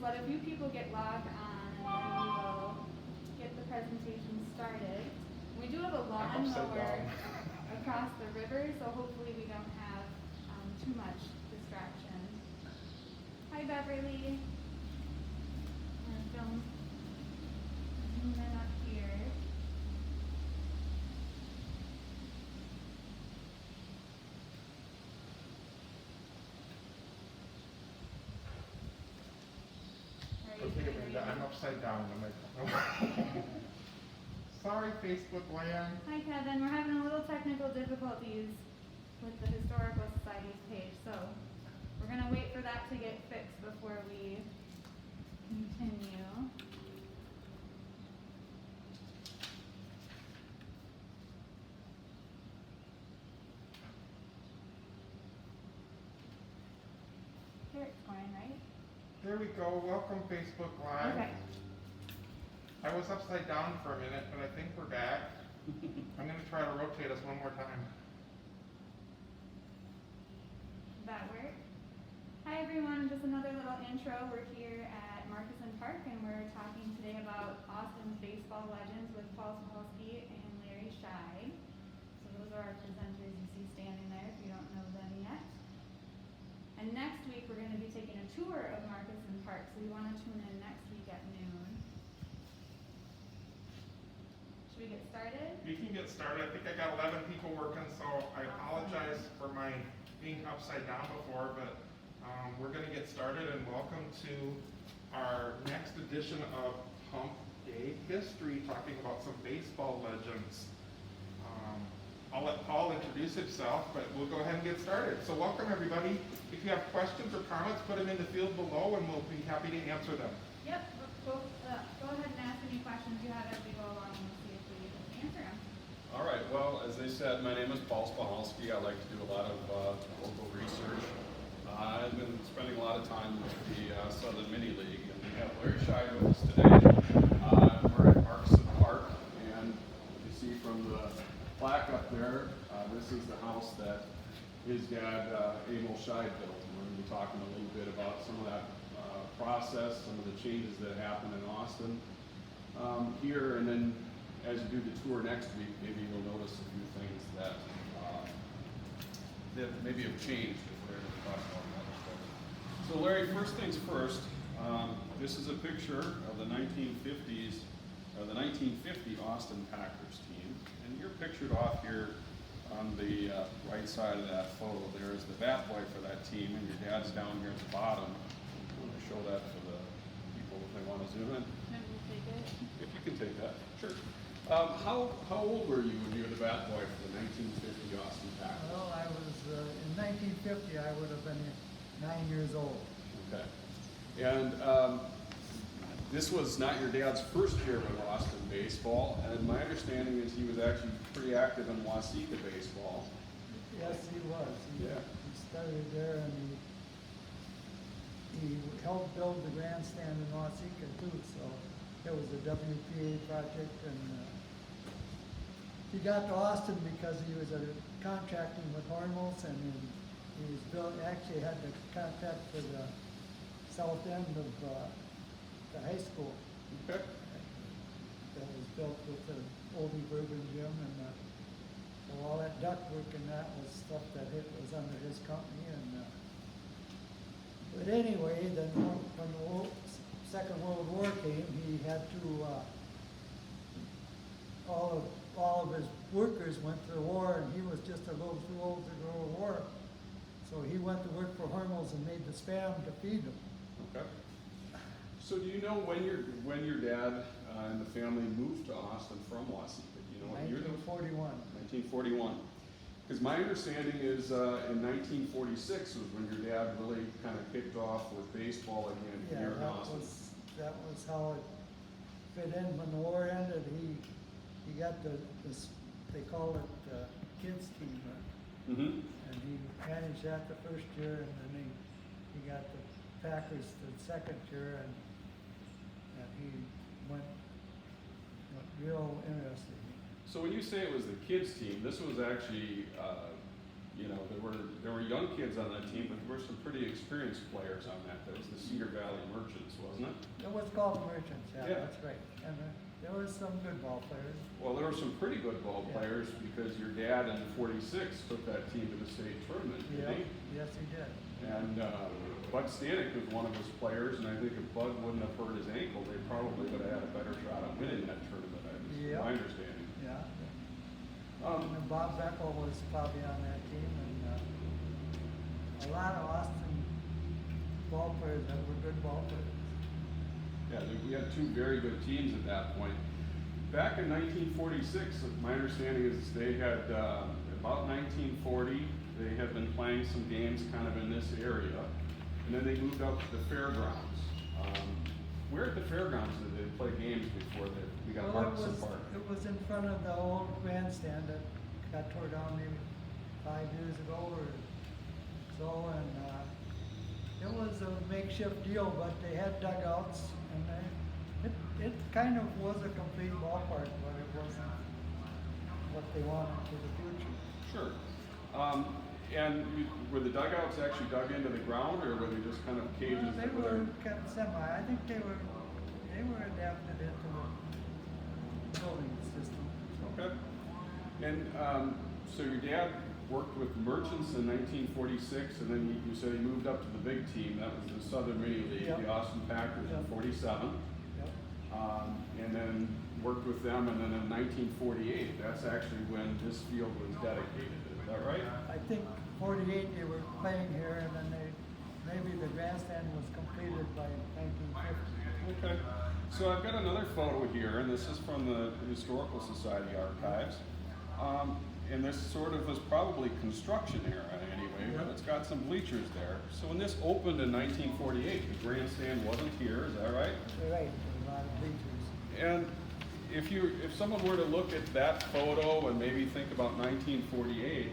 let a few people get logged on, and then we will get the presentation started. We do have a lawnmower across the river, so hopefully we don't have too much distraction. Hi, Beverly. I'm gonna film zoom in up here. I'm upside down. Sorry, Facebook land. Hi, Kevin. We're having a little technical difficulties with the Historical Society's page, so we're going to wait for that to get fixed before we continue. Here it's going, right? There we go. Welcome, Facebook Live. Okay. I was upside down for a minute, but I think we're back. I'm going to try to rotate us one more time. Does that work? Hi everyone, just another little intro. We're here at Marcusen Park and we're talking today about Austin's baseball legends with Paul Swahalski and Larry Scheid. So those are our presenters you see standing there if you don't know them yet. And next week we're going to be taking a tour of Marcusen Park, so you want to tune in next week at noon. Should we get started? We can get started. I think I got 11 people working, so I apologize for my being upside down before, but we're going to get started, and welcome to our next edition of Hump Day History, talking about some baseball legends. I'll let Paul introduce himself, but we'll go ahead and get started. So welcome everybody. If you have questions or comments, put them in the field below and we'll be happy to answer them. Yep, go ahead and ask any questions you have as we go along and we'll see if we can answer them. All right, well, as they said, my name is Paul Swahalski. I like to do a lot of local research. I've been spending a lot of time with the Southern Mini League, and we have Larry Scheid with us today. We're at Marcusen Park, and you see from the plaque up there, this is the house that his dad, Emil Scheid, built. And we're going to be talking a little bit about some of that process, some of the changes that happened in Austin here, and then as you do the tour next week, maybe you'll notice a few things that maybe have changed if we're going to talk about other stuff. So Larry, first things first, this is a picture of the 1950s, or the 1950 Austin Packers team, and you're pictured off here on the right side of that photo. There is the bat boy for that team, and your dad's down here at the bottom. I'm going to show that for the people if they want to zoom in. Maybe we'll take it. If you can take that, sure. How old were you when you were the bat boy for the 1950 Austin Packers? Well, I was, in 1950, I would have been 9 years old. Okay. And this was not your dad's first year with Austin baseball, and my understanding is he was actually pretty active in Waseca baseball. Yes, he was. Yeah. He started there and he helped build the grandstand in Waseca too, so it was a WPA project, and he got to Austin because he was contracting with Hormel, and he was actually had the contract for the south end of the high school. Okay. That was built with the Oldie Bourbon Gym, and so all that ductwork and that was stuff that was under his company. And but anyway, then when the Second World War came, he had to all of his workers went to the war, and he was just a little too old to go to war. So he went to work for Hormel's and made the spam to feed them. Okay. So do you know when your dad and the family moved to Austin from Waseca? Do you know what year? 1941. 1941. Because my understanding is in 1946 was when your dad really kind of kicked off with baseball again here in Austin. That was how it fit in. When the war ended, he got they call it kids team, Mm-hmm. and he managed that the first year, and then he got the Packers the second year, and he went real interested. So when you say it was the kids team, this was actually You know, there were young kids on that team, but there were some pretty experienced players on that. That was the Cedar Valley Merchants, wasn't it? It was called Merchants, yeah, Yeah. that's right. And there was some good ball players. Well, there were some pretty good ball Yeah. players because your dad in '46 took that team to the state tournament, Yeah, didn't he? yes, he did. And Bud Stanek was one of his players, and I think if Bud wouldn't have hurt his ankle, they probably would have had a better shot at winning that tournament. Yeah. My understanding. Yeah. Um, And Bob Beckel was probably on that team, and a lot of Austin ball players that were good ball players. Yeah, we had two very good teams at that point. Back in 1946, my understanding is they had, about 1940, they had been playing some games kind of in this area, and then they moved up to the fairgrounds. Where at the fairgrounds did they play games before we got Well, Marcusen Park? it was in front of the old grandstand that got tore down maybe 5 years ago or so, and it was a makeshift deal, but they had dugouts, and it kind of was a complete ballpark, but it wasn't what they wanted for the future. Sure. Were the dugouts actually dug into the ground, or were they just kind of cages? Well, they that were kind of semi. I think they were adapted into the building system. Okay. And so your dad worked with Merchants in 1946, and then you said he moved up to the big team. That was the Southern Mini League, Yep. the Austin Packers in Yep. '47. Yep. And then worked with them, and then in 1948, that's actually when this field was dedicated. Is that right? I think 48 they were playing here, and then maybe the grandstand was completed by 1950. Okay. So I've got another photo here, and this is from the Historical Society archives. And this sort of was probably construction era anyway, but it's got some bleachers there. So when this opened in 1948, the grandstand wasn't here, is that right? You're right, there were a lot of bleachers. And if someone were to look at that photo and maybe think about 1948,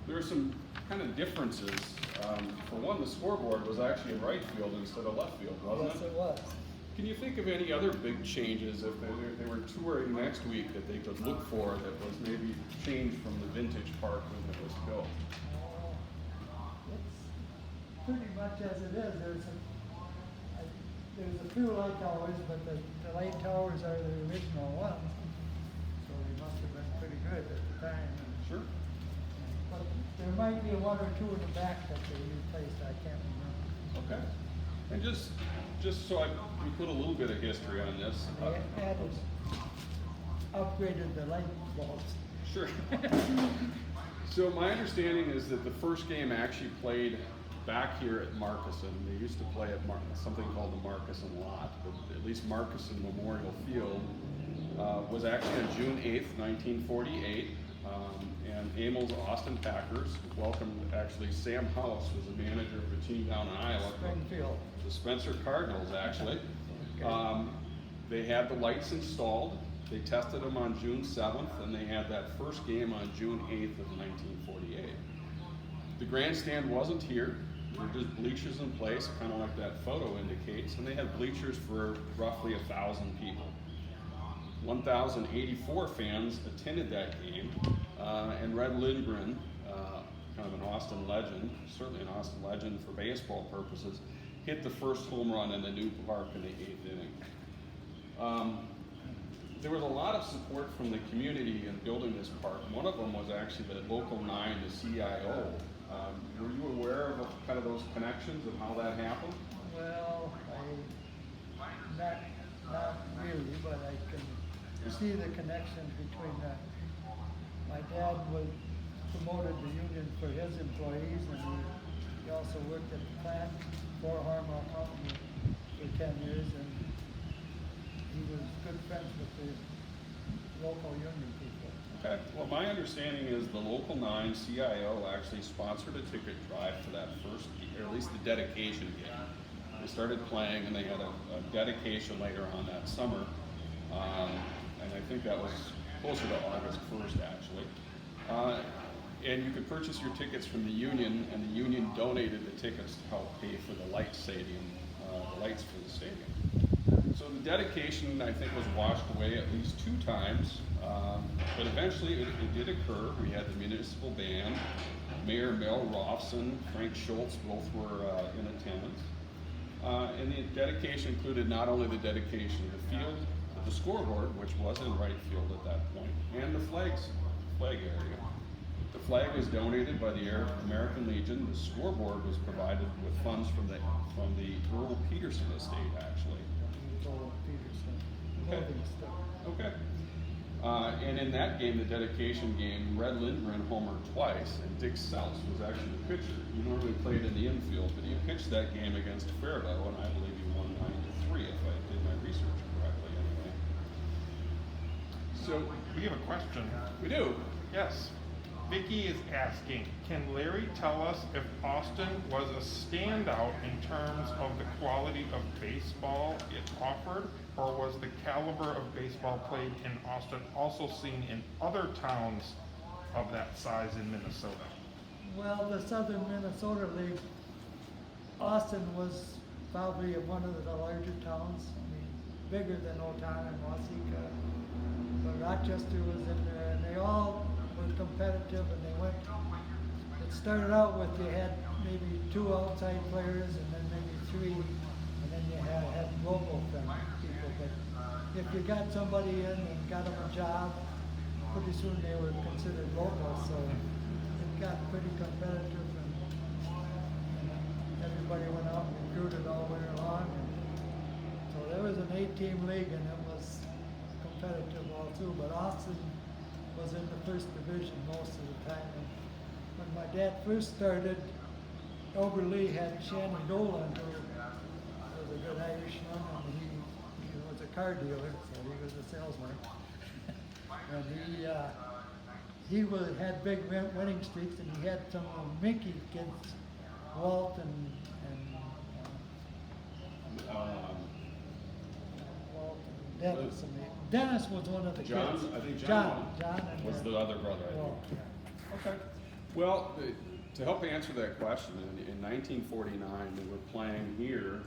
there are some kind of differences. For one, the scoreboard was actually in right field instead of left field, wasn't Yes, it? it was. Can you think of any other big changes if they were touring next week that they could look for that was maybe changed from the vintage park when it was built? It's pretty much as it is. There's a few light towers, but the light towers are the original ones. So they must have been pretty good at the time. Sure. But there might be one or two in the back that they replaced, I can't remember. Okay. And just so we put a little bit of history on this. They added, upgraded the light bulbs. Sure. So my understanding is that the first game actually played back here at Marcusen. They used to play at something called the Marcusen Lot, but at least Marcusen Memorial Field was actually on June 8th, 1948. And Amel's Austin Packers welcomed, actually Sam House was the manager of a team down in Iowa. Springfield. The Spencer Cardinals, actually. They had the lights installed. They tested them on June 7th, and they had that first game on June 8th of 1948. The grandstand wasn't here. There were just bleachers in place, kind of like that photo indicates, and they had bleachers for roughly 1,000 people. 1,084 fans attended that game, and Red Lindgren, kind of an Austin legend, certainly an Austin legend for baseball purposes, hit the first home run in the new park in the 8th inning. There was a lot of support from the community in building this park. One of them was actually the local 9, the CIO. Were you aware of kind of those connections of how that happened? Well, not really, but I can see the connection between that. My dad was promoted the union for his employees, and he also worked at the plant for Hormel Company for 10 years, and he was good friends with the local union people. Okay. Well, my understanding is the local 9 CIO actually sponsored a ticket drive for that first, or at least the dedication game. They started playing, and they had a dedication later on that summer, and I think that was closer to August 1st, actually. And you could purchase your tickets from the union, and the union donated the tickets to help pay for the lights for the stadium. So the dedication, I think, was washed away at least 2 times, but eventually it did occur. We had the municipal band, Mayor Mel Rothson, Frank Schultz, both were in attendance. And the dedication included not only the dedication of the field, but the scoreboard, which was in right field at that point, and the flag area. The flag was donated by the American Legion. The scoreboard was provided with funds from the Earl Peterson estate, actually. Earl Peterson. Okay. Livingston. Okay. And in that game, the dedication game, Red Lindgren homered twice, and Dick Seltz was actually the pitcher. He normally played in the infield, but he pitched that game against Faribault, and I believe he won 9-3, if I did my research correctly anyway. So, We have a question. we do. Yes. Vicky is asking, can Larry tell us if Austin was a standout in terms of the quality of baseball it offered, or was the caliber of baseball played in Austin also seen in other towns of that size in Minnesota? Well, the Southern Minnesota League, Austin was probably one of the larger towns. I mean, bigger than Otana and Waseca. But Rochester was in there, and they all were competitive, and they went. It started out with you had maybe 2 outside players, and then maybe 3, and then you had local people. But if you got somebody in and got them a job, pretty soon they were considered local. So it got pretty competitive, and everybody went out and recruited all winter long. And so there was an 8-team league, and it was competitive all through. But Austin was in the first division most of the time. And when my dad first started, Elber Lee had Shannon Dolan, who was a good Irishman, and he was a car dealer, so he was a salesman. And he had big winning streaks, and he had some Mickey kids, Walt and Dennis. I mean, Dennis was one of the John, kids. I think John and was the other brother, I Walt, think. yeah. Okay. Well, to help answer that question, in 1949, we were playing here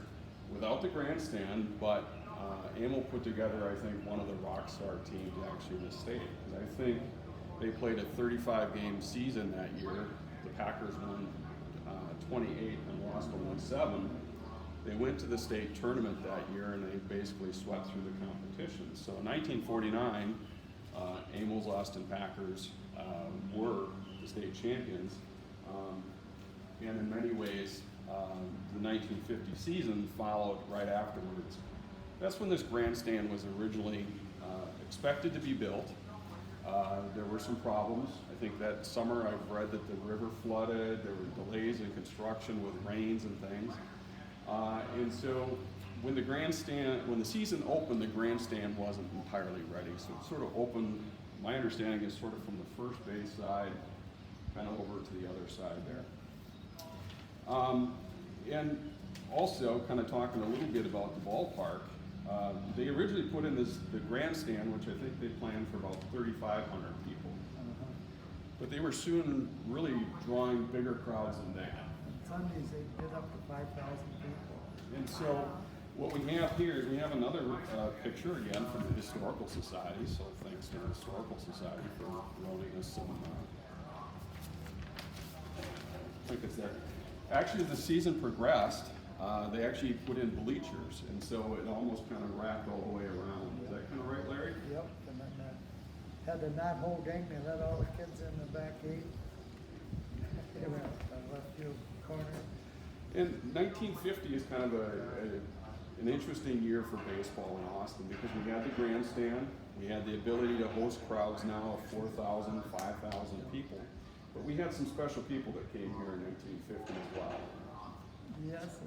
without the grandstand, but Emil put together, I think, one of the rock star teams actually in the state. And I think they played a 35-game season that year. The Packers won 28 and lost to 1-7. They went to the state tournament that year, and they basically swept through the competition. So in 1949, Emil's Austin Packers were the state champions. And in many ways, the 1950 season followed right afterwards. That's when this grandstand was originally expected to be built. There were some problems. I think that summer I've read that the river flooded, there were delays in construction with rains and things. And so when the season opened, the grandstand wasn't entirely ready. So it sort of opened, my understanding is sort of from the first base side, kind of over to the other side there. And also, kind of talking a little bit about the ballpark, they originally put in the grandstand, which I think they planned for about 3,500 people. But they were soon really drawing bigger crowds than that. On Sundays they get up to 5,000 people. And so what we have here is we have another picture again from the Historical Society. So thanks to the Historical Society for loaning us some. I think it's there. Actually, as the season progressed, they actually put in bleachers, and so it almost kind of wrapped all the way around. Is that kind of right, Larry? Yep, and then had the knot-hole gang, they let all the kids in the back gate. They went up the left field corner. And 1950 is kind of an interesting year for baseball in Austin because we had the grandstand, we had the ability to host crowds now of 4,000, 5,000 people. But we had some special people that came here in 1950 as well. Yes.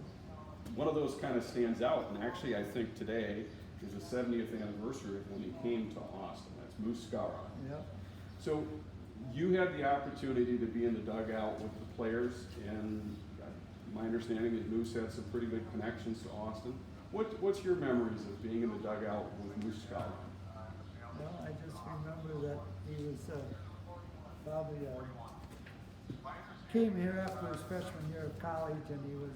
One of those kind of stands out, and actually I think today is the 70th anniversary of when he came to Austin. That's Moose Skowron. Yep. So you had the opportunity to be in the dugout with the players, and my understanding is Moose had some pretty good connections to Austin. What's your memories of being in the dugout with Moose Skowron? Well, I just remember that he was probably came here after his freshman year of college, and he was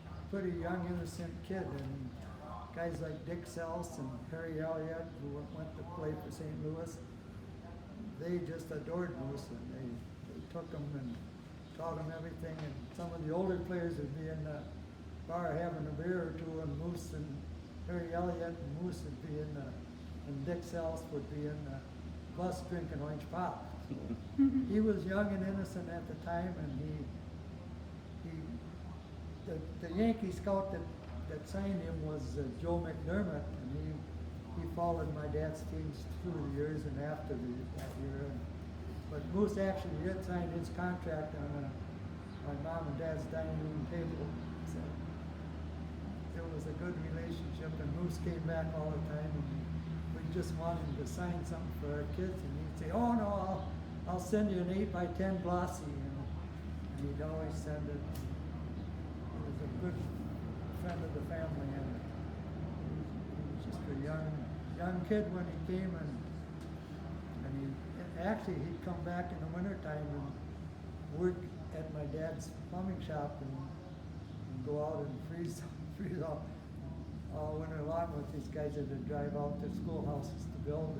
a pretty young, innocent kid. And guys like Dick Seltz and Harry Elliott, who went to play for St. Louis, they just adored Moose, and they took him and taught them everything, and some of the older players would be in the bar having a beer or two, and Moose and Harry Elliott and Moose would be in the, and Dick Self would be in the bus drinking orange pop. So he was young and innocent at the time, and the Yankee scout that signed him was Joe McDermott, and he followed my dad's teams through the years and after that year. But Moose actually did sign his contract on my mom and dad's dining room table. So it was a good relationship, and Moose came back all the time, and we just wanted him to sign something for our kids, and he'd say, "Oh no, I'll send you an 8x10 glossy," and he'd always send it. He was a good friend of the family, and he was just a young kid when he came, and he'd come back in the wintertime and work at my dad's plumbing shop and go out and freeze all winter long with these guys that would drive out to schoolhouses to build.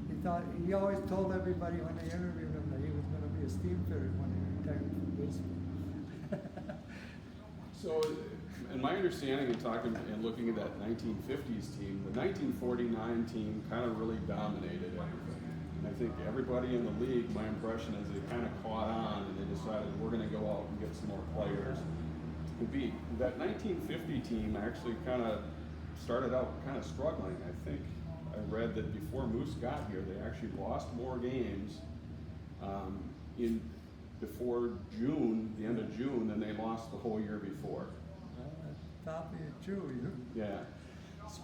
And he always told everybody when they interviewed him that he was going to be a steamfitter when he retired from baseball. So, in my understanding and talking and looking at that 1950s team, the 1949 team kind of really dominated everything. And I think everybody in the league, my impression is they kind of caught on and they decided we're going to go out and get some more players to compete. That 1950 team actually kind of started out kind of struggling. I think I read that before Moose got here, they actually lost more games before June, the end of June, than they lost the whole year before. Well, that's probably true. Yeah.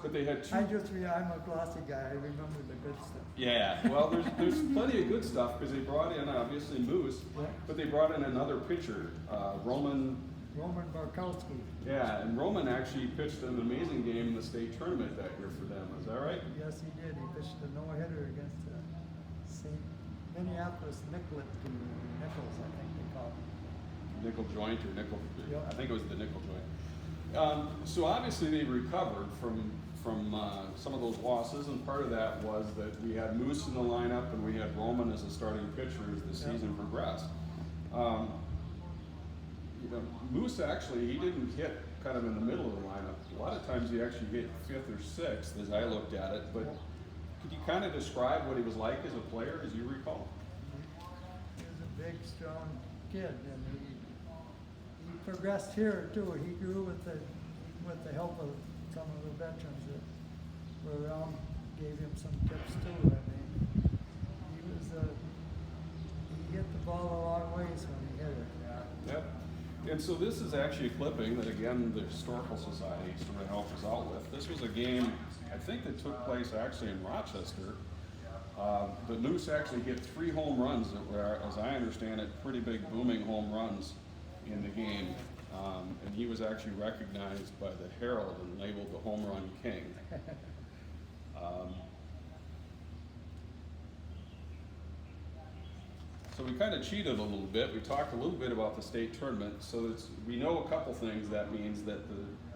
But they had two. I'm a glossy guy. I remember the good stuff. Yeah, well, there's plenty of good stuff because they brought in obviously Moose, Yeah. but they brought in another pitcher, Roman. Marcusen. Yeah, and Roman actually pitched an amazing game in the state tournament that year for them. Is that right? Yes, he did. He pitched a no-hitter against St. Minneapolis Nichols, I think they call it. Nickel joint or nickel. Yep. I think it was the nickel joint. So obviously they recovered from some of those losses, and part of that was that we had Moose in the lineup and we had Roman as a starting pitcher as the season progressed. Moose actually, he didn't hit kind of in the middle of the lineup. A lot of times he actually hit 5th or 6th as I looked at it, but could you kind of describe what he was like as a player as you recall? He was a big, strong kid, and he progressed here too. He grew with the help of some of the veterans that were around, gave him some tips too. I mean, he hit the ball a long ways when he hit it. Yep. And so this is actually a clipping that, again, the Historical Society sort of helped us out with. This was a game, I think, that took place actually in Rochester. But Moose actually hit 3 home runs that were, as I understand it, pretty big booming home runs in the game. And he was actually recognized by the Herald and labeled the home run king. So we kind of cheated a little bit. We talked a little bit about the state tournament. So we know a couple things. That means that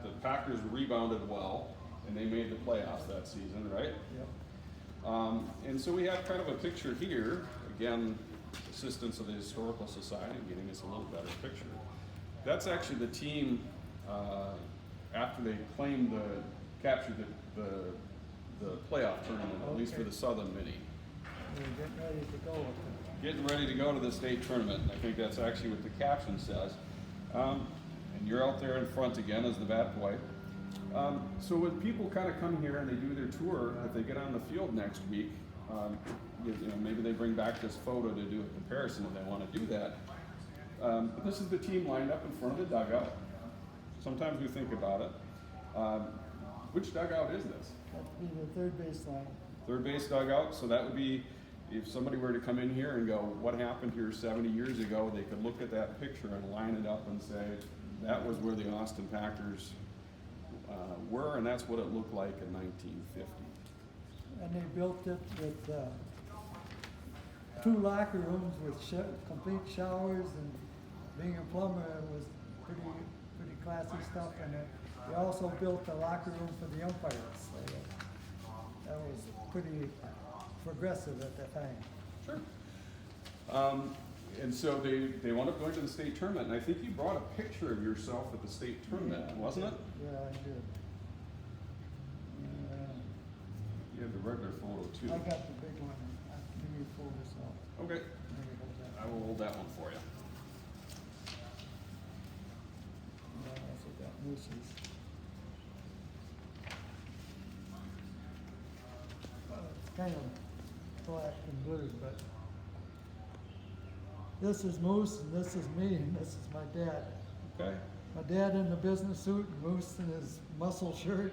the Packers rebounded well, and they made the playoffs that season, right? Yep. And so we have kind of a picture here. Again, assistance of the Historical Society getting us a little better picture. That's actually the team after they captured the playoff tournament, at least for the Southern Mini. We're getting ready to go with it. Getting ready to go to the state tournament. I think that's actually what the caption says. And you're out there in front again as the bat boy. So when people kind of come here and they do their tour, if they get on the field next week, maybe they bring back this photo to do a comparison if they want to do that. But this is the team lined up in front of the dugout. Sometimes we think about it. Which dugout is this? That would be the third base line. Third base dugout. So that would be, if somebody were to come in here and go, what happened here 70 years ago, they could look at that picture and line it up and say, that was where the Austin Packers were, and that's what it looked like in 1950. And they built it with 2 locker rooms with complete showers, and being a plumber, it was pretty classy stuff. And they also built a locker room for the umpires. So that was pretty progressive at that time. Sure. And so they wound up going to the state tournament, and I think you brought a picture of yourself at the state tournament, Yeah, wasn't it? Yeah, I did. You had the regular photo too. I got the big one. I can give you a photo, so Okay, maybe hold that. I will hold that one for you. Yeah, that's what that moose is. It's kind of black and blue, but this is Moose and this is me and this is my dad. Okay. My dad in the business suit and Moose in his muscle shirt,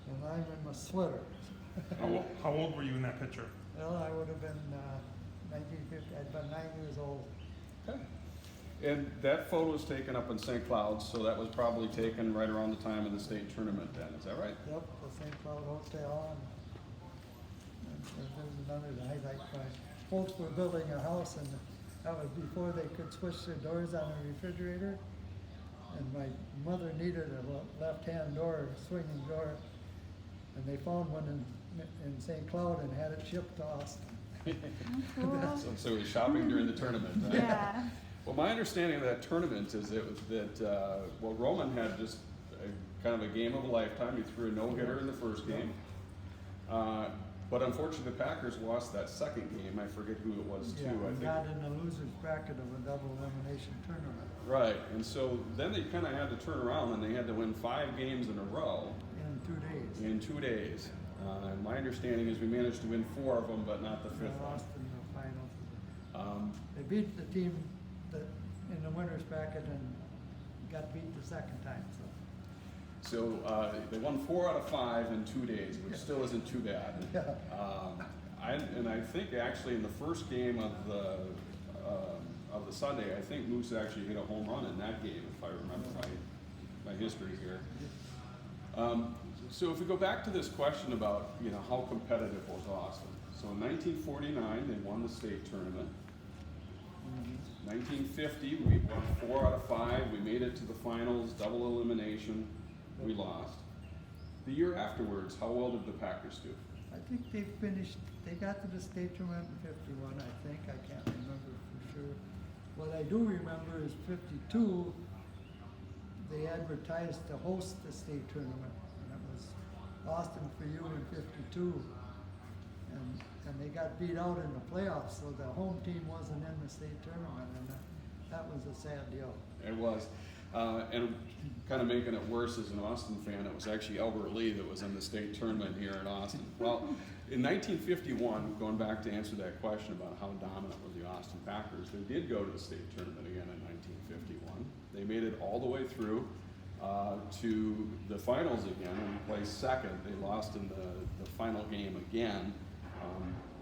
and I'm in my sweater. How old were you in that picture? Well, I would have been 1950, I'd been 9 years old. Okay. And that photo was taken up in St. Cloud, so that was probably taken right around the time of the state tournament then, is that right? Yep, the St. Cloud Hotel, and there's another highlight. My folks were building a house, and that was before they could switch their doors on the refrigerator. And my mother needed a left-hand door, swinging door, and they found one in St. Cloud and had it shipped to Austin. Cool. So it was shopping during the tournament. Right? Yeah. Well, my understanding of that tournament is well, Roman had just kind of a game of a lifetime. He threw a no-hitter in the first game. But unfortunately, the Packers lost that second game. I forget who it was too. Yeah, I think. got in the loser's bracket of a double elimination tournament Right, and so then they kind of had to turn around and they had to win 5 games in a row in 2 days. in 2 days. And my understanding is we managed to win 4 of them, but not the 5th They one. lost in the finals. Um, They beat the team that in the winner's bracket and got beat the second time. So they won 4 out of 5 in 2 days, which still isn't too bad. Yeah. I think actually in the first game of the Sunday, I think Moose actually hit a home run in that game, if I remember my history here. So if we go back to this question about how competitive was Austin. So in 1949 they won the state tournament. 1950 we won 4 out of 5. We made it to the finals, double elimination. We lost. The year afterwards, how well did the Packers do? I think they got to the state tournament in 51, I think. I can't remember for sure. What I do remember is 52, they advertised to host the state tournament. And it was Austin for you in 52. And they got beat out in the playoffs, so the home team wasn't in the state tournament, and that was a sad deal. It was. And kind of making it worse as an Austin fan, it was actually Albert Lee that was in the state tournament here in Austin. Well, in 1951, going back to answer that question about how dominant were the Austin Packers, they did go to the state tournament again in 1951. They made it all the way through to the finals again and placed second. They lost in the final game again.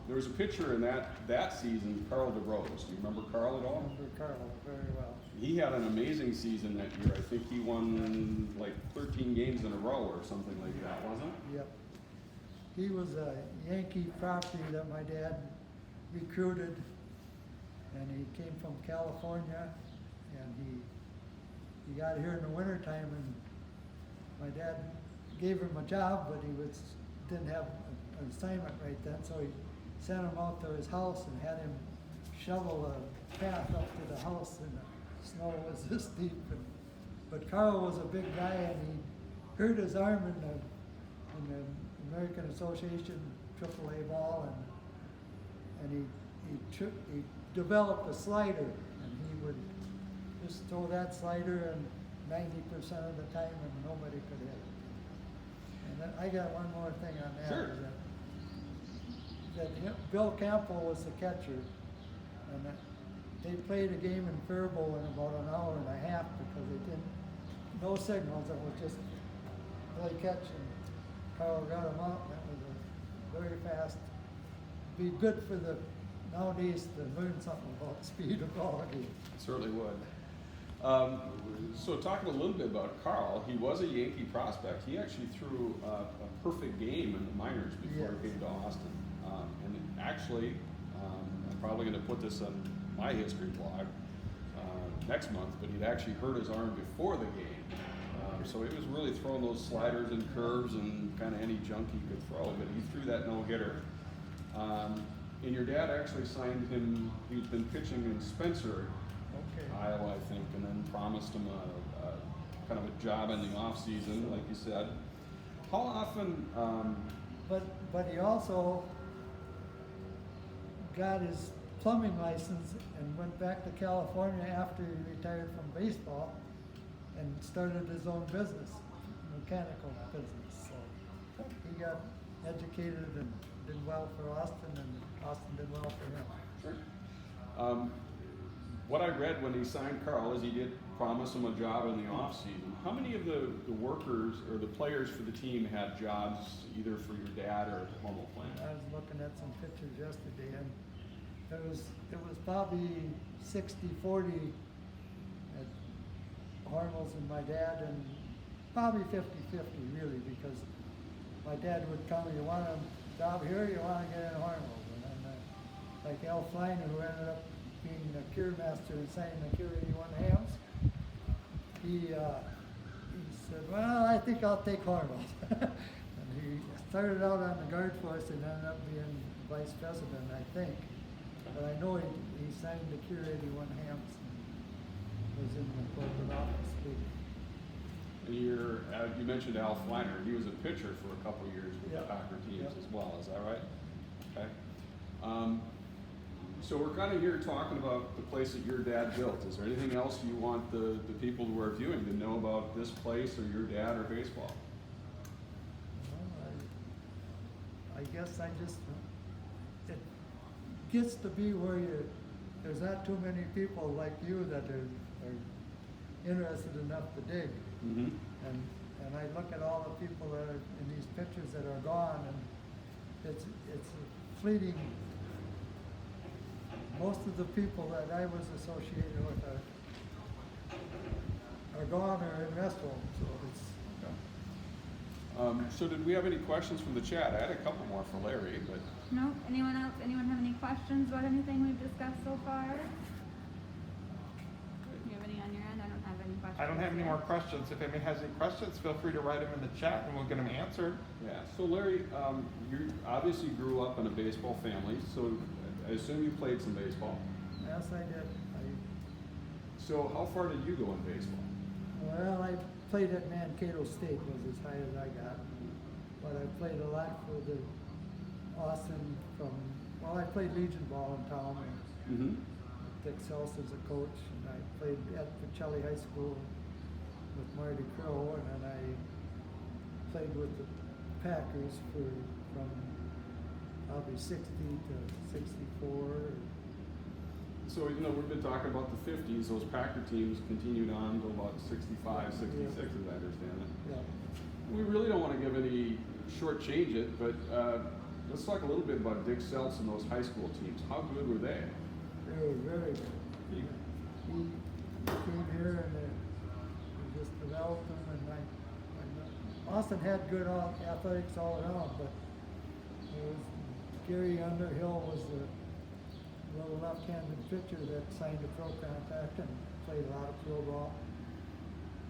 There was a picture in that season, Carl DeRose. Do you remember Carl at I all? remember Carl very well. He had an amazing season that year. I think he won like 13 games in a row or something like that, wasn't it? Yep. He was a Yankee property that my dad recruited, and he came from California, and he got here in the wintertime, and my dad gave him a job, but didn't have an assignment right then, so he sent him out to his house and had him shovel a path up to the house, and the snow was this deep. But Carl was a big guy, and he hurt his arm in the American Association AAA ball, and he developed a slider, and he would just throw that slider and 90% of the time, and nobody could hit it. And then I got one more thing on that. Sure. Is that Bill Campbell was the catcher, and they played a game in Faribault in about an hour and a half because no signals. It was just play catch, and Carl got him out, and it was a very fast. Be good for nowadays to learn something about speed of ball game. It certainly would. So talking a little bit about Carl, he was a Yankee prospect. He actually threw a perfect game in the minors before he came to Austin. And actually, I'm probably going to put this on my history blog next month, but he'd actually hurt his arm before the game. So he was really throwing those sliders and curves and kind of any junk he could throw, but he threw that no-hitter. And your dad actually signed him, he's been pitching in Spencer, Okay. Iowa, I think, and then promised him a kind of a job in the off season, like you said. How often, But he also got his plumbing license and went back to California after he retired from baseball and started his own business, mechanical business. So he got educated and did well for Austin, and Austin did well for him. sure. What I read when he signed Carl is he did promise him a job in the off season. How many of the workers or the players for the team had jobs either for your dad or at the Hormel plant? I was looking at some pictures yesterday, and it was probably 60-40 at Hormel's and my dad, and probably 50-50 really, because my dad would tell me, you want a job here, you want to get in Hormel's, and then like Al Fleiner, who ended up being the cure master and signing the Cure 81 hams, he said, well, I think I'll take Hormel's. And he started out on the guard force and ended up being vice president, I think. But I know he signed the Cure 81 hams and was in the corporate office too. And you mentioned Al Fleiner. He was a pitcher for a couple years with the Yeah. Packer teams Yeah. as well. Is that right? Okay. So we're kind of here talking about the place that your dad built. Is there anything else you want the people who are viewing to know about this place or your dad or baseball? Well, I guess it gets to be where there's not too many people like you that are interested enough to dig. Mm-hmm. And I look at all the people that are in these pictures that are gone, and it's fleeting. Most of the people that I was associated with are gone or in rest homes, so it's. So did we have any questions from the chat? I had a couple more for Larry, but No? Anyone else? Anyone have any questions about anything we've discussed so far? Do you have any on your end? I don't have any questions. I don't have any more questions. If anybody has any questions, feel free to write them in the chat and we'll get them answered. yeah. So Larry, you obviously grew up in a baseball family, so I assume you played some baseball. Yes, I did. So how far did you go in baseball? Well, I played at Mankato State, was as high as I got. But I played a lot for the Austin I played Legion ball in town, and Mm-hmm. Dick Sells as a coach, and I played at Pacelli High School with Marty Crow, and then I played with the Packers from probably 60 to 64. So, we've been talking about the 50s. Those Packer teams continued on to about 65, 66, as I understand it. Yeah. We really don't want to give any shortchange it, but let's talk a little bit about Dick Seltz and those high school teams. How good were they? They were very good. He came here and we just developed them, and Austin had good athletics all around, but Gary Underhill was the little left-handed pitcher that signed a pro contract and played a lot of pro ball.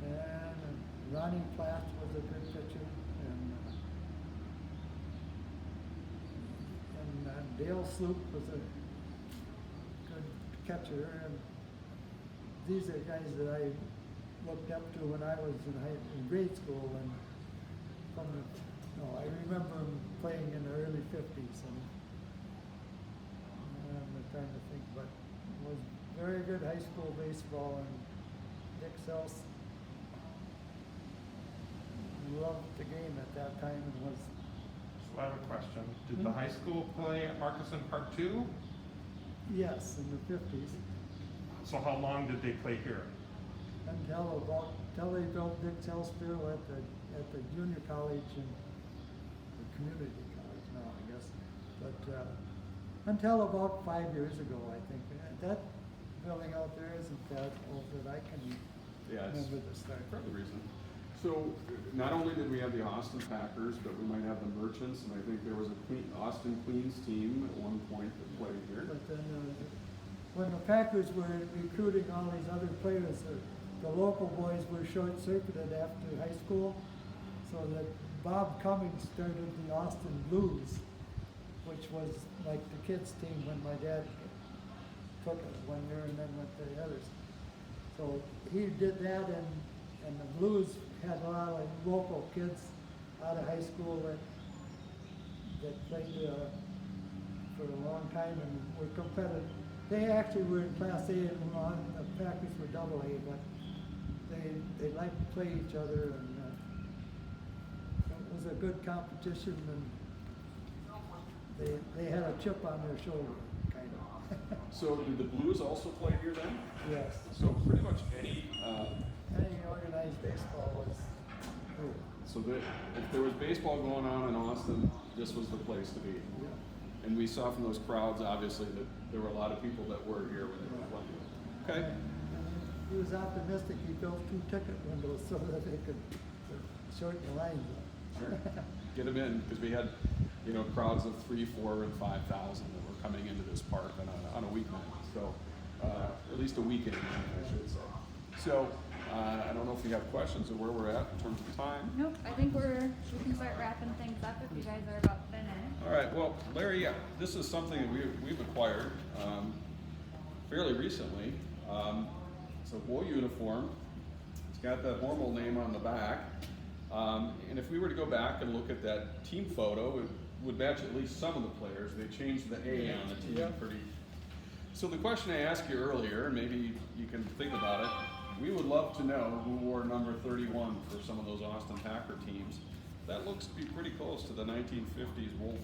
And Ronnie Platt was a good pitcher, and Dale Sloop was a good catcher. And these are guys that I looked up to when I was in grade school, and I remember them playing in the early 50s, and I'm trying to think, but it was very good high school baseball, and Dick Sells loved the game at that time and was. So I have a question. Did the high school play at Marcusen Park too? Yes, in the 50s, So how long did they play here? until they built Dick Sells Field at the junior college and the community college now, I guess. But until about 5 years ago, I think. That building out there isn't that old that I can Yeah, it's remember the start. part of the reason. So not only did we have the Austin Packers, but we might have the Merchants, and I think there was a Austin Queens team at one point that played here. But then when the Packers were recruiting all these other players, the local boys were short-circuited after high school, so that Bob Cummings started the Austin Blues which was like the kids' team when my dad took it 1 year and then went to the others. So he did that, and the Blues had a lot of local kids out of high school that played for a long time and were competitive. They actually were in Class A and the Packers were Double A, but they liked to play each other, and it was a good competition, and they had a chip on their shoulder, kind of. So did the Blues also play here then? Yes. So pretty much any Organized baseball was here. so that if there was baseball going on in Austin, this was the place to be. Yeah. And we saw from those crowds, obviously, that there were a lot of people that were here when they were playing. Okay. And he was optimistic. He built 2 ticket windows so that they could shorten the lines up. Sure. Get them in, because we had, crowds of 3, 4, and 5,000 that were coming into this park on a weeknight. So, at least a weekend, I should say. So, I don't know if you have questions of where we're at in terms of time. Nope, I think we can start wrapping things up if you guys are about finished. All right. Well, Larry, yeah, this is something that we've acquired fairly recently. It's a wool uniform. It's got the Hormel name on the back. And if we were to go back and look at that team photo, it would match at least some of the players. They changed the A on the team Yeah. pretty. So the question I asked you earlier, and maybe you can think about it, we would love to know who wore number 31 for some of those Austin Packer teams. That looks to be pretty close to the 1950s wool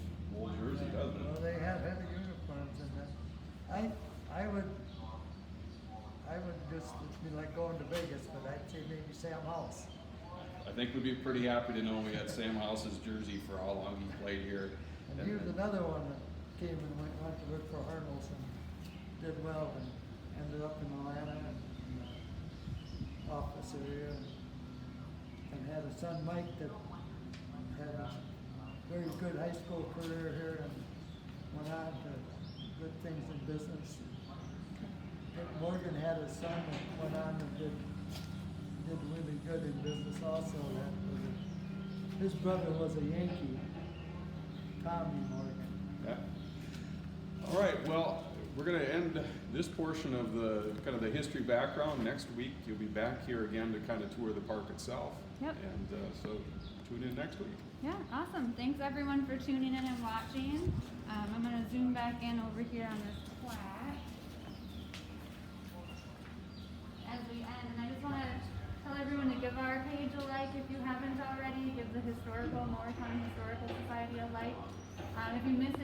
jersey, doesn't Well, it? they have heavy uniforms, and I would just be like going to Vegas, but I'd say maybe Sam House. I think we'd be pretty happy to know we had Sam House's jersey for how long he played here. And he was another one that came and went to work for Hormel and did well and ended up in Atlanta and in the office area and had a son, Mike, that had a very good high school career here and went on to good things in business. Dick Morgan had a son that went on and did really good in business also. His brother was a Yankee, Tommy Morgan. Yeah. All right, well, we're going to end this portion of the kind of the history background. Next week, you'll be back here again to kind of tour the park itself. Yep. And so tune in next week. Yeah, awesome. Thanks everyone for tuning in and watching. I'm going to zoom back in over here on this plaque as we end. And I just want to tell everyone to give our page a like if you haven't already. Give the Morristown Historical Society a like. If you miss